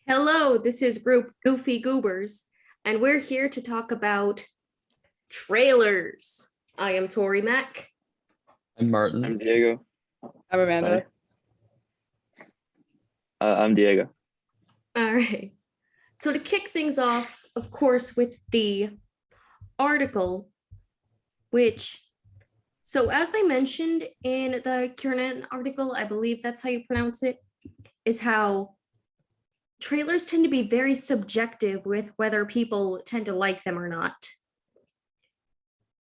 Hello, this is group Goofy Goobers, and we're here to talk about trailers. I am Tori Mack. I'm Martin. I'm Diego. I'm Amanda. I'm Diego. All right. So, to kick things off, of course, with the article, so as they mentioned in the Kernan article, I believe that's how you pronounce it, is how trailers tend to be very subjective with whether people tend to like them or not.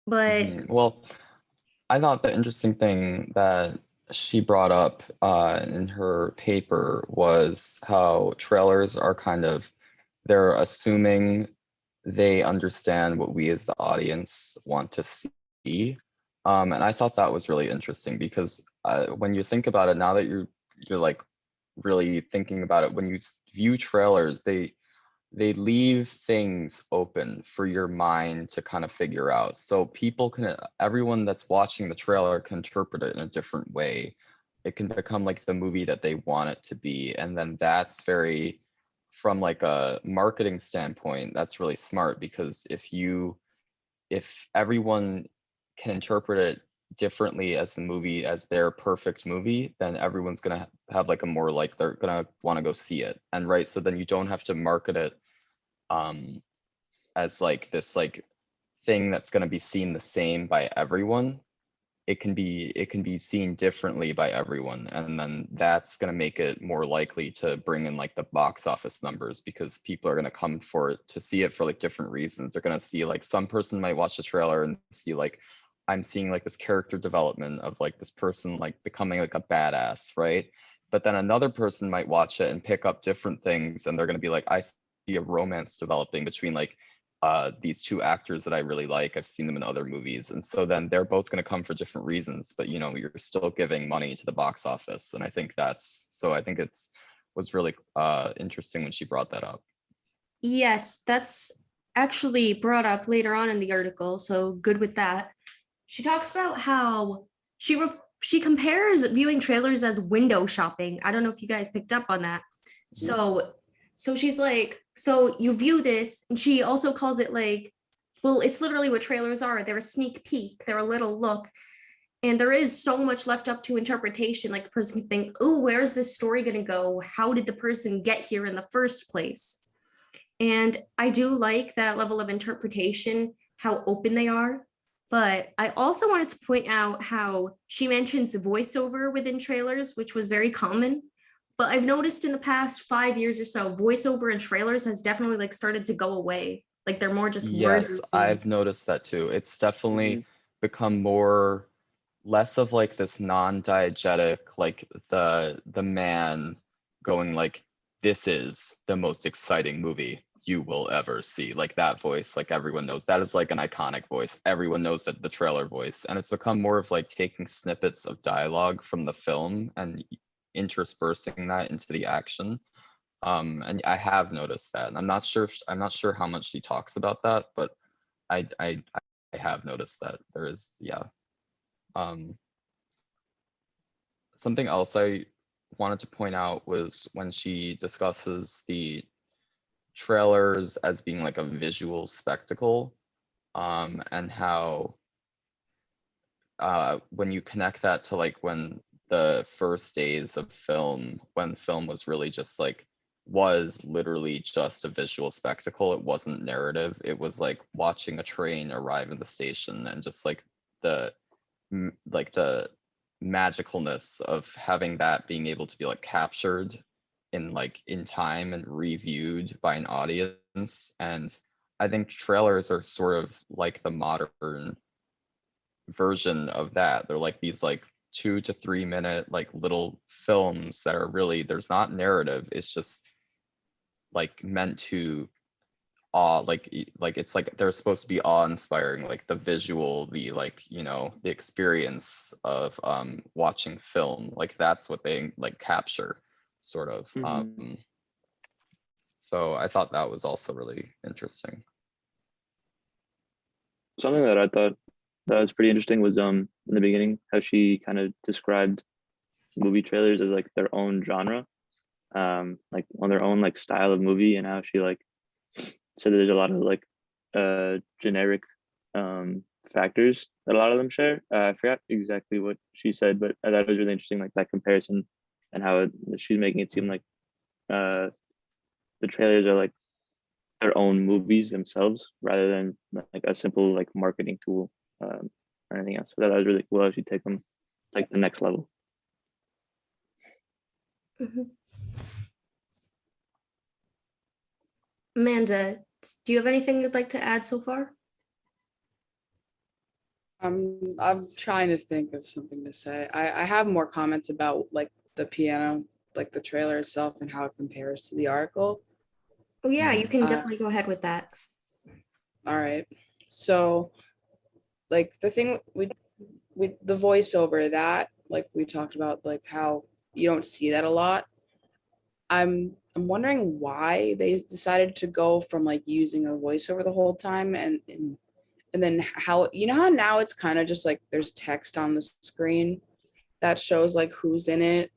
But Well, I thought the interesting thing that she brought up in her paper was how trailers are they're assuming they understand what we as the audience want to see. And I thought that was really interesting because when you think about it, now that you're like really thinking about it, when you view trailers, they leave things open for your mind to kind of figure out. So everyone that's watching the trailer can interpret it in a different way. It can become like the movie that they want it to be. And then from like a marketing standpoint, that's really smart because if everyone can interpret it differently as their perfect movie, then everyone's gonna have like they're gonna want to go see it. And right, so then you don't have to market it as like this like thing that's gonna be seen the same by everyone. It can be seen differently by everyone, and then that's gonna make it more likely to bring in like the box office numbers because people are gonna come for it to see it for like different reasons. They're gonna see like some person might watch the trailer and see like I'm seeing like this character development of like this person like becoming like a badass, right? But then another person might watch it and pick up different things and they're gonna be like, I see a romance developing between like these two actors that I really like. I've seen them in other movies. And so then they're both going to come for different reasons, but you're still giving money to the box office. And I think it's was really interesting when she brought that up. yes, that's actually brought up later on in the article, so good with that. She talks about how she compares viewing trailers as window shopping. I don't know if you guys picked up on that. So she's like, so you view this, and she also calls it like, well, it's literally what trailers are. They're a sneak peek, they're a little look. And there is so much left up to interpretation. Like the person can think, oh, where's this story going to go? How did the person get here in the first place? And I do like that level of interpretation, how open they are. But I also wanted to point out how she mentions voiceover within trailers, which was very common. But I've noticed in the past 5 years or so, voiceover in trailers has definitely like started to go away. Like they're more just words. Yes, I've noticed that too. It's definitely become less of like this non-diegetic, like the man going like, this is the most exciting movie you will ever see. Like that voice, like everyone knows that is like an iconic voice. Everyone knows that the trailer voice. And it's become more of like taking snippets of dialogue from the film and interspersing that into the action. And I have noticed that. And I'm not sure how much she talks about that, but I have noticed that there is, yeah. Something else I wanted to point out was when she discusses the trailers as being like a visual spectacle, and how when you connect that to like when the first days of film, when film was really just like was literally just a visual spectacle. It wasn't narrative. It was like watching a train arrive at the station and just like the the magicalness of having that being able to be like captured in time and reviewed by an audience. And I think trailers are sort of like the modern version of that. They're like these like 2 to 3 minute like little films that are really, there's not narrative. It's just like meant to like it's like they're supposed to be awe-inspiring, like the visual, the like the experience of watching film, like that's what they like capture sort of. So I thought that was also really interesting. Something that I thought that was pretty interesting was in the beginning how she kind of described movie trailers as like their own genre. like on their own like style of movie, and how she like said there's a lot of like generic factors that a lot of them share. I forgot exactly what she said, but I thought it was really interesting, like that comparison and how she's making it seem like uh, the trailers are like their own movies themselves rather than like a simple like marketing tool or anything else. So that was really cool how she take them like the next level. Mhm. Amanda, do you have anything you'd like to add so far? I'm trying to think of something to say. I have more comments about like the piano, like the trailer itself and how it compares to the article. Oh yeah, you can Uh, definitely go ahead with that. All right. So like the thing with the voiceover, that like we talked about, like how you don't see that a lot. I'm wondering why they decided to go from like using a voiceover the whole time, and then how, you know how now it's kind of just like there's text on the screen that shows like who's in it,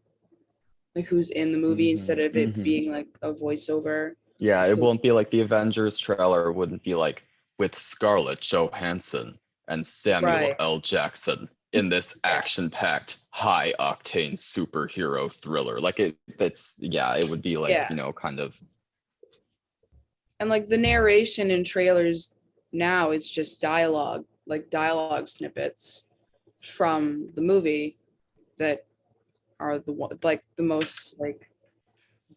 like who's in the movie, instead of it being like a voiceover. Yeah, it So, won't be like the Avengers trailer wouldn't be like with Scarlett Johansson and Samuel right. L. Jackson in this Yeah. action-packed, high-octane superhero thriller. Like that's yeah, it would be like, Yeah. kind of. And like the narration in trailers now, it's just dialogue, like dialogue snippets from the movie that are like the most like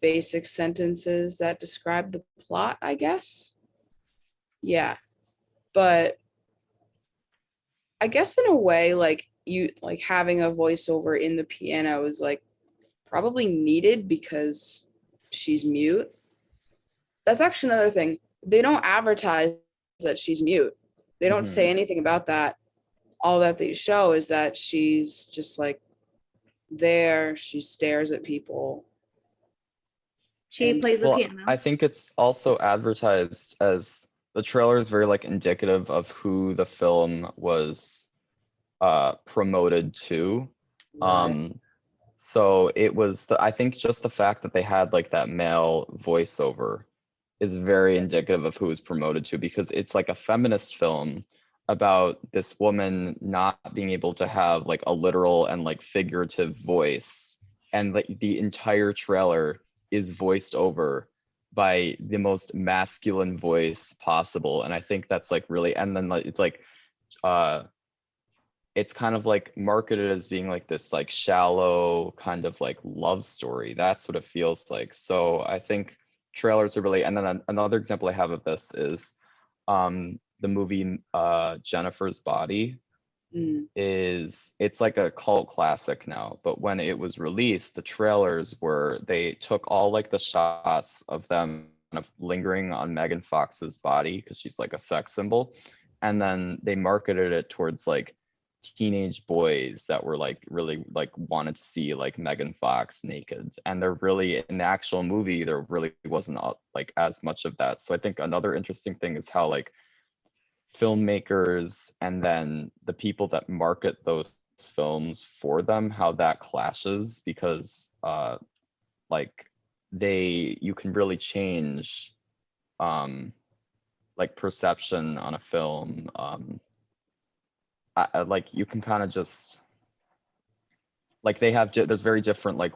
basic sentences that describe the plot, I guess. Yeah. But I guess in a way, like you like having a voiceover in the piano is like probably needed because she's mute. That's actually another thing. They don't advertise that she's mute. They don't say anything about that. All that they show is that she's just like there. She stares at people. She And plays the Well, piano. I think it's also advertised as the trailer is very like indicative of who the film was promoted to. right. So it was I think just the fact that they had like that male voiceover is very indicative of who is promoted to, because it's like a feminist film about this woman not being able to have like a literal and like figurative voice, and like the entire trailer is voiced over by the most masculine voice possible. And I think that's like really, and then like it's like uh it's kind of like marketed as being like this like shallow kind of like love story. That's what it feels like. So I think trailers are really, and then another example I have of this is the movie Jennifer's Body. Mm, It's like a cult classic now, but when it was released, the trailers were, they took all like the shots of them kind of lingering on Megan Fox's body because she's like a sex symbol, and then they marketed it towards like teenage boys that were like really like wanted to see like Megan Fox naked, and there really, in the actual movie, there really wasn't like as much of that. So I think another interesting thing is how like filmmakers and then the people that market those films for them, how that clashes, because like you can really change like perception on a film. Like you can kind of just like they have there's very different like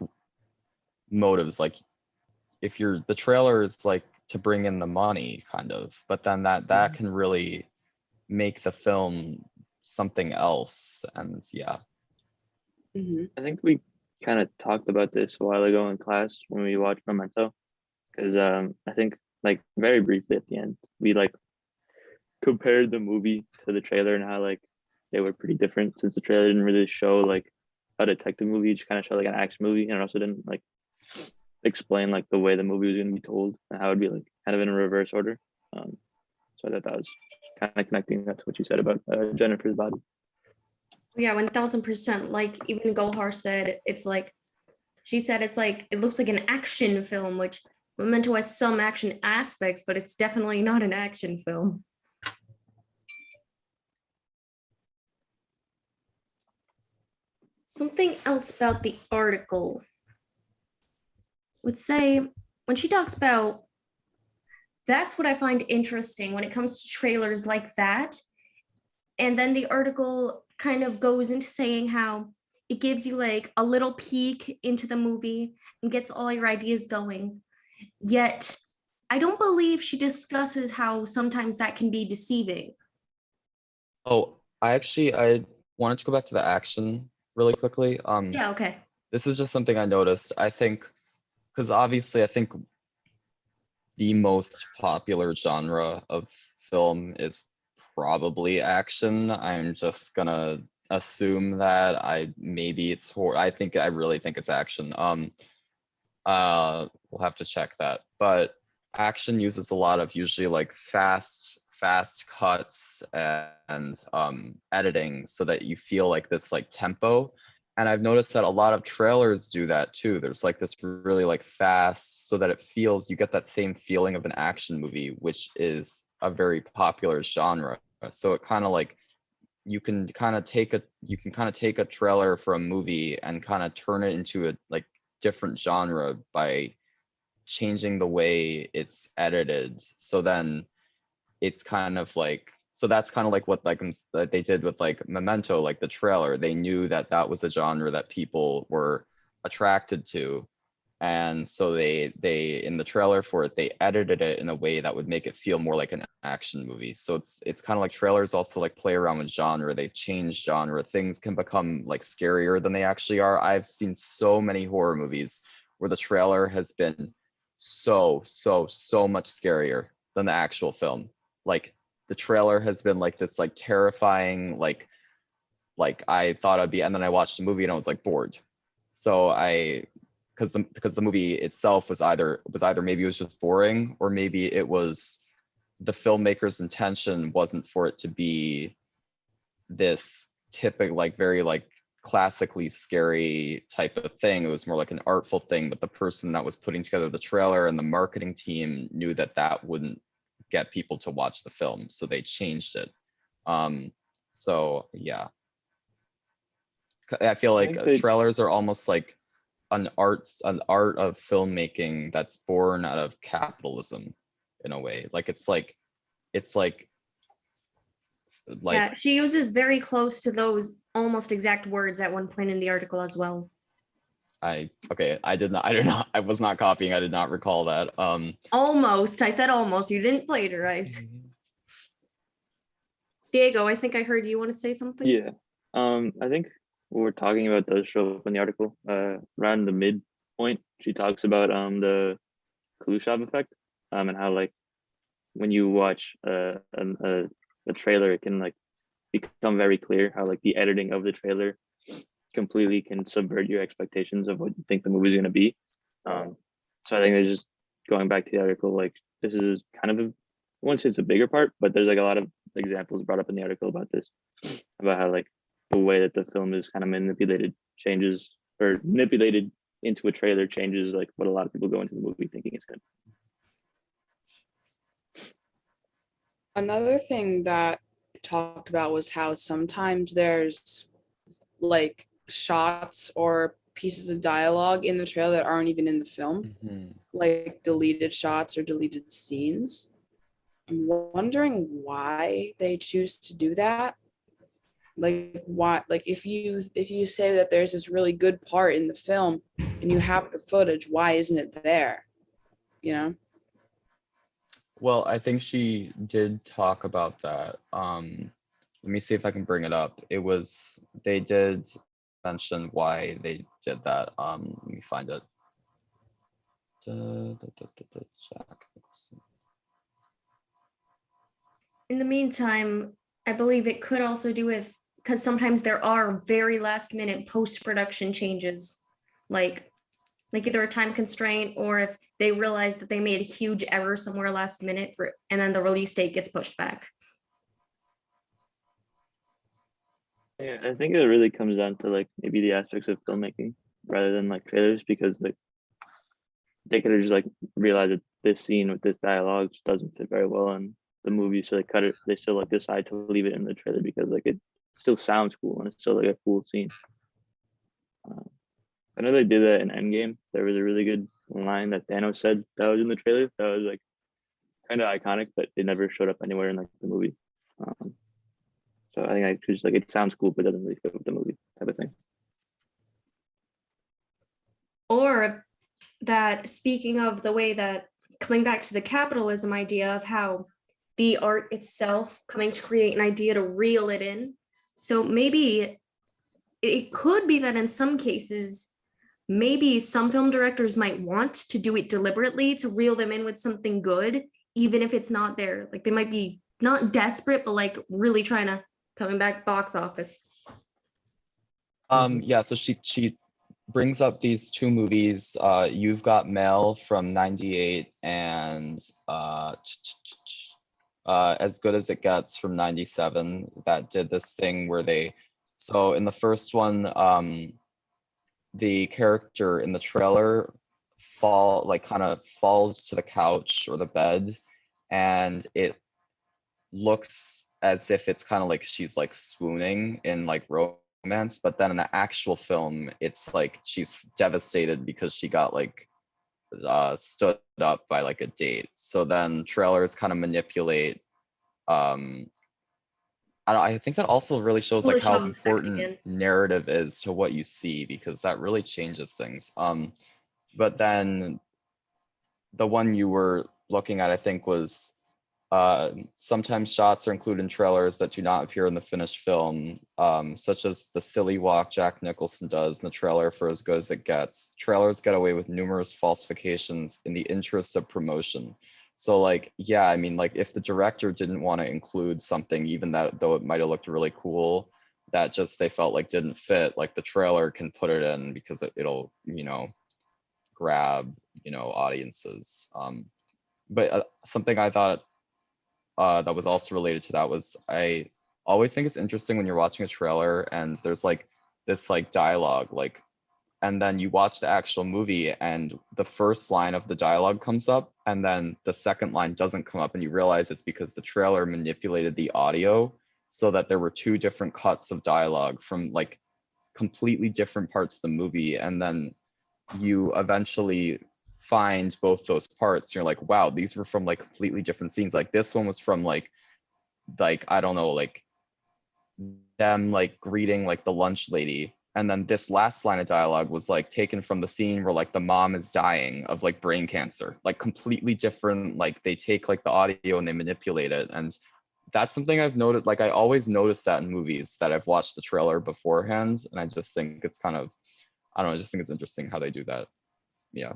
motives. Like if you're, the trailer is like to bring in the money kind of, but then that can really make the film something else. And yeah. hmm I think we kind of talked about this a while ago in class when we watched Memento, because I think like very briefly at the end we like compared the movie to the trailer and how like they were pretty different, since the trailer didn't really show like a detective movie, it just kind of showed like an action movie, and it also didn't like explain like the way the movie was going to be told and how it'd be like kind of in a reverse order. So I thought that was kind of connecting that to what you said about Jennifer's Body. Yeah, 1000%. Like even Gohar said, it's like she said it's like it looks like an action film, which Memento has some action aspects, but it's definitely not an action film. Something else about the article. would say when she talks about, that's what I find interesting when it comes to trailers like that. And then the article kind of goes into saying how it gives you like a little peek into the movie and gets all your ideas going. Yet, I don't believe she discusses how sometimes that can be deceiving. Oh, I wanted to go back to the action really quickly. Yeah, okay. This is just something I noticed. I think, because obviously I think the most popular genre of film is probably action. I'm just gonna assume that maybe it's horror. I really think it's action. We'll have to check that. But action uses a lot of usually like fast cuts and editing so that you feel like this like tempo. And I've noticed that a lot of trailers do that too. There's like this really like fast so that it feels, you get that same feeling of an action movie, which is a very popular genre. So it kind of like you can kind of take a trailer for a movie and kind of turn it into a like different genre by changing the way it's edited. So then it's kind of like, so that's kind of like what like that they did with like Memento, like the trailer. They knew that that was a genre that people were attracted to, and so they in the trailer for it, they edited it in a way that would make it feel more like an action movie. So it's kind of like trailers also like play around with genre. They change genre. Things can become like scarier than they actually are. I've seen so many horror movies where the trailer has been so much scarier than the actual film. Like the trailer has been like this like terrifying like I thought I'd be, and then I watched the movie and I was like bored. So because the movie itself was either maybe it was just boring, or maybe it was the filmmaker's intention wasn't for it to be this typical like very like classically scary type of thing. It was more like an artful thing, but the person that was putting together the trailer and the marketing team knew that that wouldn't get people to watch the film, so they changed it. So yeah, I feel I like think they trailers are almost like an art of filmmaking that's born out of capitalism in a way. Like it's Yeah, like she uses very close to those almost exact words at one point in the article as well. okay, I was not copying. I did not recall that. Almost. I said almost. You didn't plagiarize. Diego, I think I heard you want to say something. Yeah. I think what we're talking about does show up in the article. Around the midpoint, she talks about the Kuleshov effect, and how like when you watch a trailer, it can like become very clear how like the editing of the trailer completely can subvert your expectations of what you think the movie is going to be. So I think they're just going back to the article, like this is kind of a, once it's a bigger part, but there's like a lot of examples brought up in the article about this, about how like the way that the film is kind of manipulated changes, or manipulated into a trailer changes like what a lot of people go into the movie thinking it's good. Another thing that talked about was how sometimes there's like shots or pieces of dialogue in the trailer that aren't even in the film, like deleted shots or deleted scenes. I'm wondering why they choose to do that. Like why, like if you say that there's this really good part in the film and you have the footage, why isn't it there? You know? Well, I think she did talk about that. Let me see if I can bring it up. They did mention why they did that. Let me find it. Jack Nicholson. In the meantime, I believe it could also do with, because sometimes there are very last minute post-production changes, like either a time constraint, or if they realize that they made a huge error somewhere last minute and then the release date gets pushed back. Yeah, I think it really comes down to like maybe the aspects of filmmaking rather than like trailers, because like they could have just like realized that this scene with this dialogue just doesn't fit very well in the movie, so they cut it. They still like decide to leave it in the trailer because like it still sounds cool and it's still like a cool scene. I know they did that in Endgame. There was a really good line that Thanos said that was in the trailer that was like kind of iconic, but it never showed up anywhere in like the movie. So I think I just like it sounds cool, but doesn't really fit with the movie type of thing. Or that, speaking of the way that, coming back to the capitalism idea of how the art itself coming to create an idea to reel it in. So maybe it could be that in some cases, maybe some film directors might want to do it deliberately to reel them in with something good, even if it's not there. Like they might be not desperate, but like really trying to, coming back box office. Yeah, so she brings up these two movies, You've Got Mail from 98 and As Good as It Gets from 97, that did this thing where so in the first one, the character in the trailer kind of falls to the couch or the bed, and it looks as if it's kind of like she's like swooning in like romance, but then in the actual film it's like she's devastated because she got like stood up by like a date. So then trailers kind of manipulate I think that also really shows like how Kuleshov effect important again. narrative is to what you see, because that really changes things. But then the one you were looking at, I think, was sometimes shots are included in trailers that do not appear in the finished film, such as the silly walk Jack Nicholson does in the trailer for As Good as It Gets. Trailers get away with numerous falsifications in the interests of promotion. So like, yeah, I mean, like if the director didn't want to include something, even that though it might have looked really cool, that just they felt like didn't fit, like the trailer can put it in because it'll, grab, audiences. But something I thought that was also related to that was I always think it's interesting when you're watching a trailer and there's like this like dialogue, like, and then you watch the actual movie and the first line of the dialogue comes up and then the second line doesn't come up, and you realize it's because the trailer manipulated the audio so that there were two different cuts of dialogue from like completely different parts of the movie, and then you eventually find both those parts. You're like, wow, these were from like completely different scenes. Like this one was from like I don't know, like them like greeting like the lunch lady, and then this last line of dialogue was like taken from the scene where like the mom is dying of like brain cancer. Like completely different, like they take like the audio and they manipulate it. And that's something I've noted, like I always notice that in movies that I've watched the trailer beforehand, and I just think it's kind of, I don't know, I just think it's interesting how they do that. Yeah.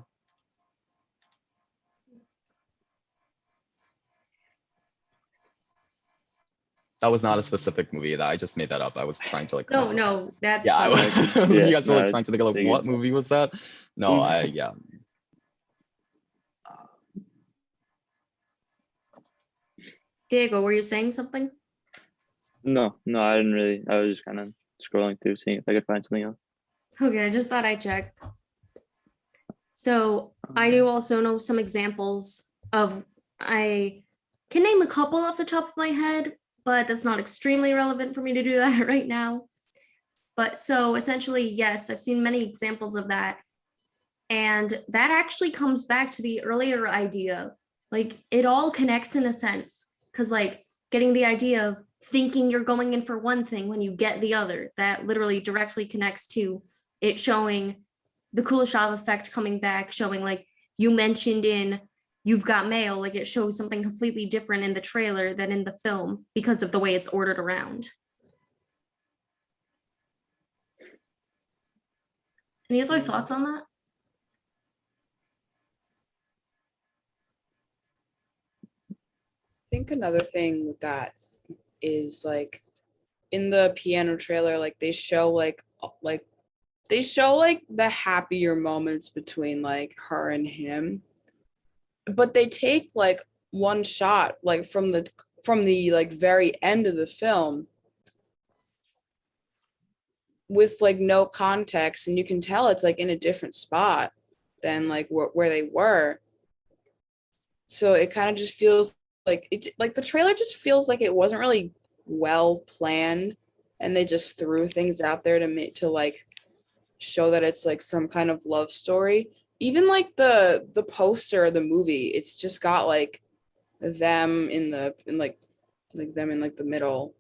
That was not a specific movie. That I just made that up. I was trying to like. No, that's Yeah, fine. you guys were like trying to think of like what movie was that? No, yeah. Diego, were you saying something? No, I didn't really. I was just kind of scrolling through, seeing if I could find something else. Okay, I just thought I'd check. So I do also know some examples of, I can name a couple off the top of my head, but that's not extremely relevant for me to do that right now. But so essentially, yes, I've seen many examples of that. And that actually comes back to the earlier idea. Like it all connects in a sense, because like getting the idea of thinking you're going in for one thing when you get the other, that literally directly connects to it showing the Kuleshov effect coming back, showing like you mentioned in You've Got Mail, like it shows something completely different in the trailer than in the film because of the way it's ordered around. Any other thoughts on that? I think another thing with that is like in the piano trailer, like they show like the happier moments between like her and him, but they take like one shot like from the like very end of the film with like no context, and you can tell it's like in a different spot than like where they were. So it kind of just feels like the trailer just feels like it wasn't really well planned, and they just threw things out there to like show that it's like some kind of love story, even like the poster of the movie, it's just got like them in like them in like the middle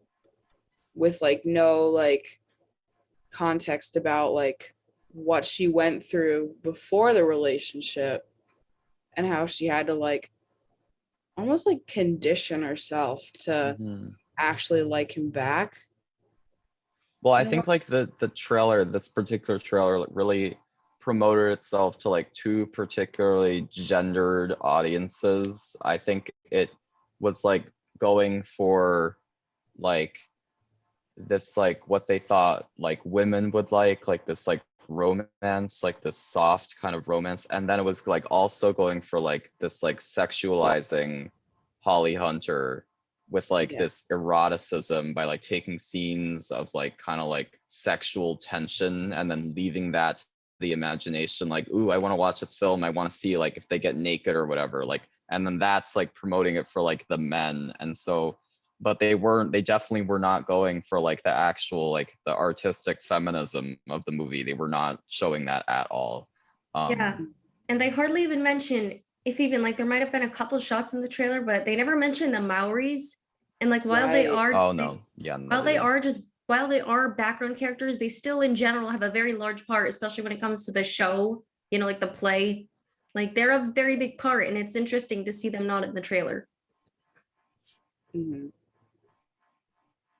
with like no like context about like what she went through before the relationship and how she had to like almost like condition herself to Mhm. actually like him back. Well, I You know think like the trailer, this particular trailer like, really promoted itself to like two particularly gendered audiences. I think it was like going for like this like what they thought like women would like this like romance, like this soft kind of romance, and then it was like also going for like this like sexualizing Holly Hunter with like Yeah. this eroticism by like taking scenes of like kind of like sexual tension and then leaving that to the imagination, like, ooh, I want to watch this film, I want to see like if they get naked or whatever, like, and then that's like promoting it for like the men. And so but they definitely were not going for like the actual like the artistic feminism of the movie. They were not showing that at all. Yeah. And they hardly even mention, if even like there might have been a couple shots in the trailer, but they never mention the Maoris. And like while they Right. are Oh they, no, yeah, no, while they they didn't. are just while they are background characters, they still in general have a very large part, especially when it comes to the show, you know, like the play. Like they're a very big part, and it's interesting to see them not in the trailer. Mhm.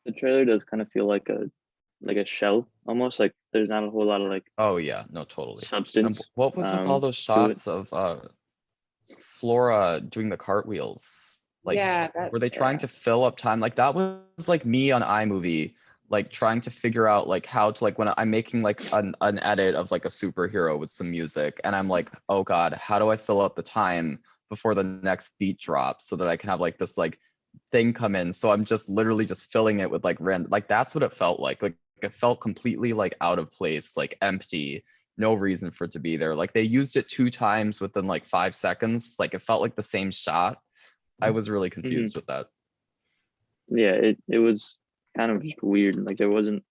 The trailer does kind of feel like a shell almost. Like there's not a whole lot of like Oh yeah, no, totally. And substance what was with all those to it. shots of Flora doing the cartwheels? Like, Yeah, that were they trying to fill up time? Like that was like me on iMovie, like trying to figure out like how to like when I'm making like an edit of like a superhero with some music, and I'm like, oh God, how do I fill up the time before the next beat drops so that I can have like this like thing come in? So I'm just literally just filling it with like random, like that's what it felt like. Like it felt completely like out of place, like empty, no reason for it to be there. Like they used it 2 times within like 5 seconds. Like it felt like the same shot. I was really confused with that. Yeah, it was kind of just weird. Like there wasn't.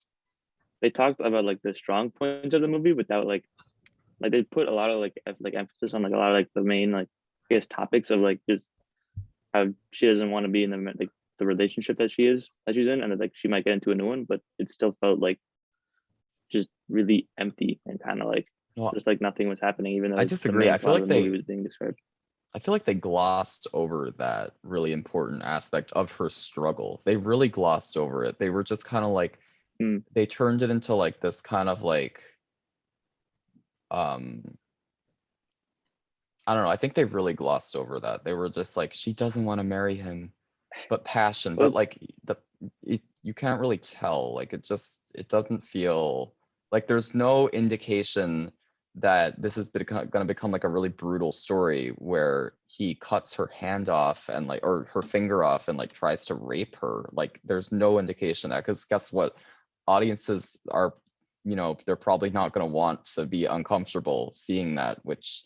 They talked about like the strong points of the movie without like they put a lot of like emphasis on like a lot of like the main like I guess topics of like just how she doesn't want to be in the relationship that she's in, and that like she might get into a new one, but it still felt like just really empty and kind of like Well, just like nothing was happening, even I though the disagree. main plot of the movie was being described. I feel like they glossed over that really important aspect of her struggle. They really glossed over it. They were just kind of like, Hmm. they turned it into like this kind of like, I don't know. I think they really glossed over that. They were just like, she doesn't want to marry him, but passion, but But like you can't really tell. Like it doesn't feel like there's no indication that this is going to become like a really brutal story where he cuts her hand off and like, or her finger off and like tries to rape her. Like there's no indication of that, because guess what? Audiences are, you know, they're probably not going to want to be uncomfortable seeing that, which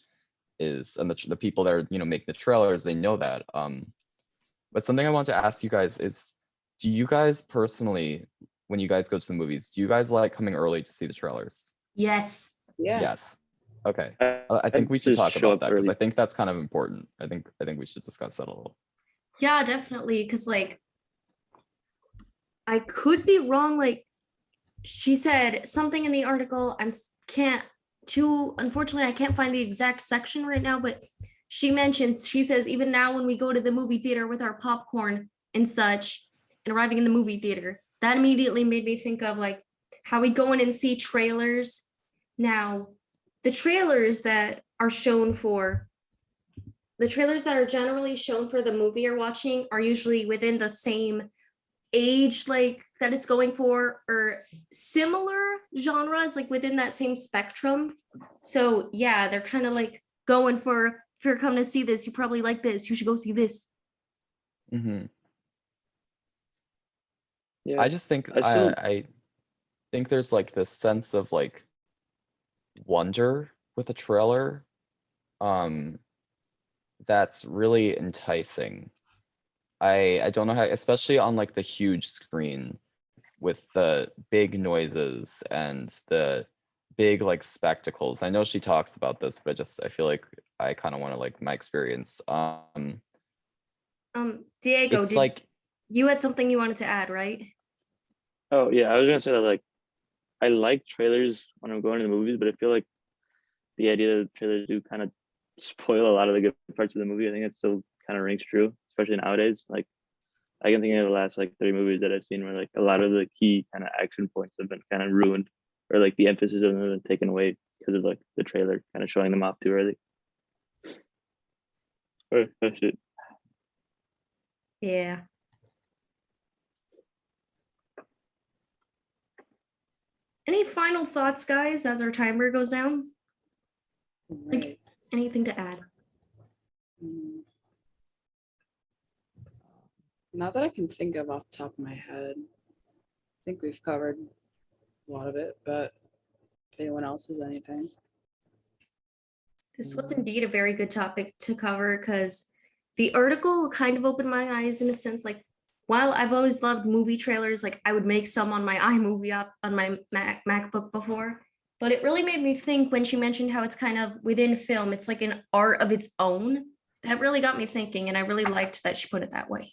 is, and the people that are, you know, make the trailers, they know that. But something I want to ask you guys is, do you guys personally, when you guys go to the movies, do you guys like coming early to see the trailers? Yes. yeah. Yes. Okay. I I think we should just talk show about up that because early. I think that's kind of important. I think we should discuss that a little. Yeah, definitely. Because like I could be wrong. Like she said something in the article. Can't too. Unfortunately, I can't find the exact section right now. But she says even now when we go to the movie theater with our popcorn and such, and arriving in the movie theater, that immediately made me think of like how we go in and see trailers. Now, the trailers that are shown for the trailers that are generally shown for the movie you're watching are usually within the same age like that it's going for, or similar genres like within that same spectrum. So yeah, they're kind of like going for, if you're coming to see this, you probably like this, you should go see this. Mm-hmm. Yeah, I just think I still I think there's like this sense of like wonder with the trailer, that's really enticing. I don't know how, especially on like the huge screen with the big noises and the big like spectacles. I know she talks about this, but I feel like I kind of want to like my experience. Diego, It's did like you had something you wanted to add, right? Oh yeah, I was gonna say that like I like trailers when I'm going to the movies, but I feel like the idea that trailers do kind of spoil a lot of the good parts of the movie. I think it still kind of rings true, especially nowadays. Like I can think of the last like 3 movies that I've seen where like a lot of the key kind of action points have been kind of ruined, or like the emphasis of them have been taken away because of like the trailer kind of showing them off too early. Oh shit. Yeah. Any final thoughts, guys, as our timer goes down? Right. Anything to add? Mm. Not that I can think of off the top of my head. I think we've covered a lot of it, but if anyone else has anything. This was indeed a very good topic to cover because the article kind of opened my eyes in a sense. Like, while I've always loved movie trailers, like I would make some on my iMovie app on my MacBook before, but it really made me think when she mentioned how it's kind of within film, it's like an art of its own. That really got me thinking, and I really liked that she put it that way.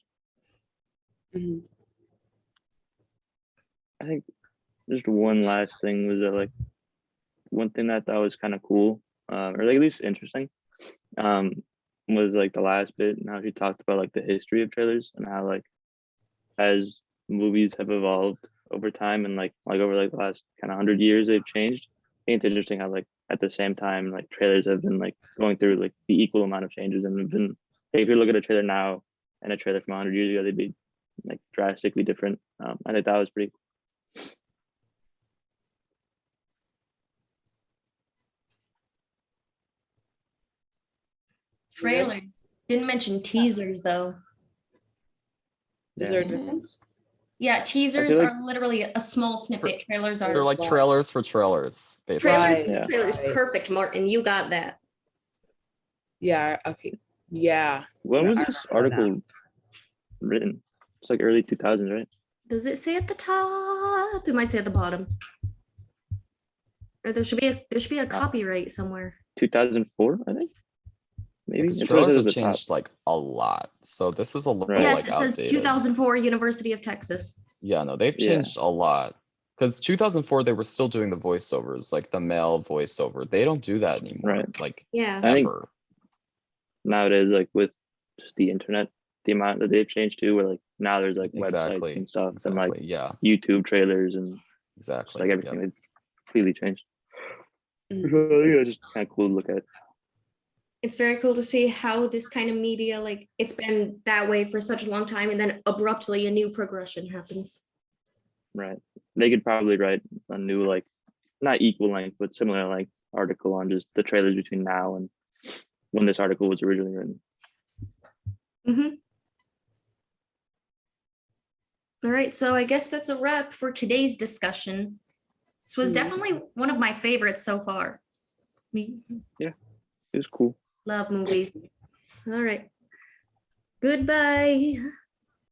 Mhm. I think just one last thing was that like one thing that I thought was kind of cool, or like at least interesting, was like the last bit and how she talked about like the history of trailers and how like as movies have evolved over time and like over like the last kind of 100 years they've changed. I think it's interesting how like at the same time like trailers have been like going through like the equal amount of changes and have been like, if you look at a trailer now and a trailer from 100 years ago, they'd be like drastically different. I think that was pretty cool. Trailers. Didn't mention teasers though. Is there a difference? Yeah, teasers like- are literally a small snippet. Trailers are they're like Right. trailers for trailers, basically. trailers. Right, Yeah. Trailers, right. perfect, Martin. You got that. Yeah, okay. Yeah. When No, was I this remember now. article written? It's like early 2000s, right? Does it say at the top? It might say at the bottom. Or there should be a copyright somewhere. 2004, I think. Maybe Because it shows trailers it have at the top. changed like a lot, so this is a little Right. Yes, like it says outdated. 2004 University of Texas. Yeah, no, they've Yeah. changed a lot. Because 2004, they were still doing the voiceovers, like the male voiceover. They don't do that anymore, Right. like Yeah. I think- ever. Nowadays, like with just the internet, the amount that they've changed too, where like now there's like websites Exactly. and stuff and like Exactly. Yeah. YouTube trailers and just Exactly. like yep. everything they've completely changed. Mhm. So, I think it's just kind of cool to look at. It's very cool to see how this kind of media, like it's been that way for such a long time, and then abruptly a new progression happens. Right. They could probably write a new like not equal length, but similar length article on just the trailers between now and when this article was originally written. Mhm. All right, so I guess that's a wrap for today's discussion. This was Mhm. definitely one of my favorites so far. We It was cool. love movies. All right. Goodbye.